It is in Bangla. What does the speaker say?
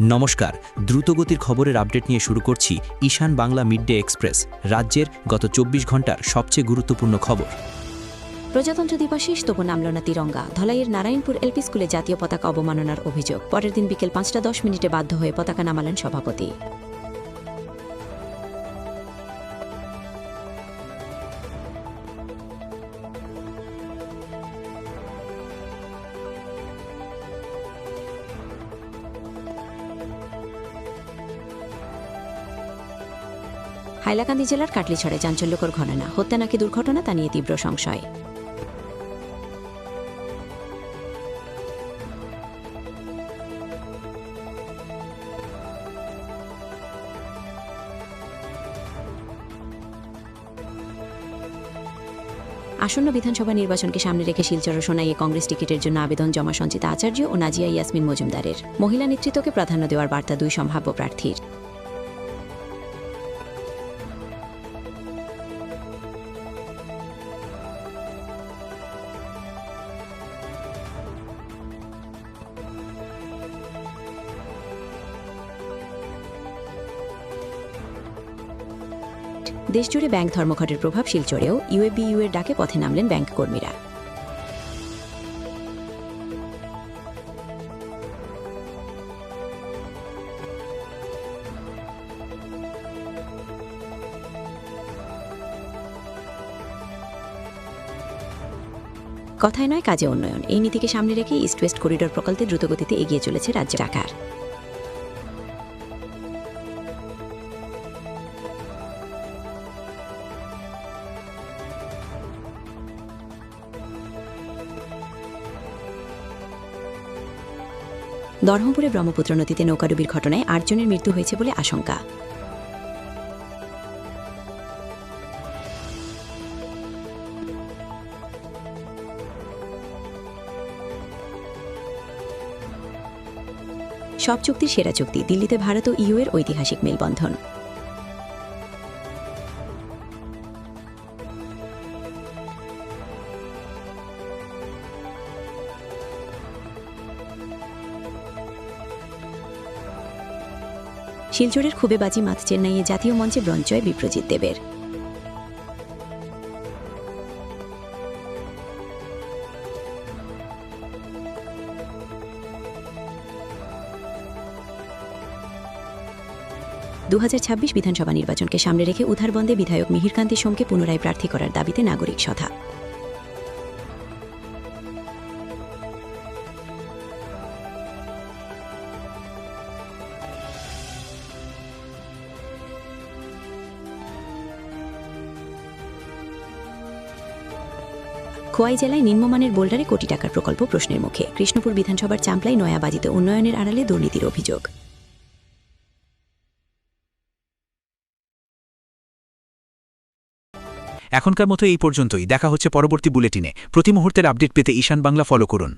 নমস্কার, দ্রুতগতির খবরের আপডেট নিয়ে শুরু করছি ঈশান বাংলা মিডডে এক্সপ্রেস, রাজ্যের গত ২৪ ঘন্টার সবচেয়ে গুরুত্বপূর্ণ খবর। প্রজাতন্ত্র দিবস শেষ, তবু নামল না তিরঙ্গা। ধলাইয়ের নারায়ণপুর এলপি স্কুলে জাতীয় পতাকা অবমাননার অভিযোগ। পরের দিন বিকেল ৫টা ১০ বাধ্য হয়ে পতাকা নামালেন সভাপতি। হাইলাকান্দি জেলার কাটলিছড়ায় চাঞ্চল্যকর ঘটনা। হত্যা নাকি দুর্ঘটনা তা নিয়ে তীব্র সংশয়। আসন্ন বিধানসভা নির্বাচনকে সামনে রেখে শিলচর ও সোনাইয়ে কংগ্রেস টিকিটের জন্য আবেদন জমা সঞ্চিতা আচার্য ও নাজিয়া ইয়াসমিন মজুমদারের। মহিলা নেতৃত্বকে প্রাধান্য দেওয়ার বার্তা দুই সম্ভাব্য প্রার্থীর। দেশজুড়ে ব্যাংক ধর্মঘটের প্রভাব শিলচরেও। ইউএবিইউ এর ডাকে পথে নামলেন ব্যাংক কর্মীরা। কথায় নয়, কাজে উন্নয়ন, এই নীতিকে সামনে রেখে ইস্ট ওয়েস্ট করিডোর প্রকল্পে দ্রুতগতিতে এগিয়ে চলেছে রাজ্য সরকার। দরহমপুরে ব্রহ্মপুত্র নদীতে নৌকাডুবির ঘটনায় ৮ জনের মৃত্যু হয়েছে বলে আশঙ্কা। সব চুক্তির সেরা চুক্তি, দিল্লিতে ভারত ও ইউ এর ঐতিহাসিক মেলবন্ধন। শিলচরের খুবে বাজি মাত, চেন্নাইয়ে জাতীয় মঞ্চে ব্রোঞ্জ জয় বিপ্রজিৎ দেবের। বিধানসভা নির্বাচনকে সামনে রেখে উধারবন্দে বিধায়ক মিহিরকান্তি সোমকে পুনরায় প্রার্থী করার দাবিতে নাগরিক সভা। খোয়াই জেলায় নিম্নমানের বোল্ডারে কোটি টাকার প্রকল্প প্রশ্নের মুখে। কৃষ্ণপুর বিধানসভার চাম্পলাই নয়াবাজিতে উন্নয়নের আড়ালে দুর্নীতির অভিযোগ। এখনকার মতো এই পর্যন্তই। দেখা হচ্ছে পরবর্তী বুলেটিনে। প্রতি মুহূর্তের আপডেট পেতে ঈশান বাংলা ফলো করুন।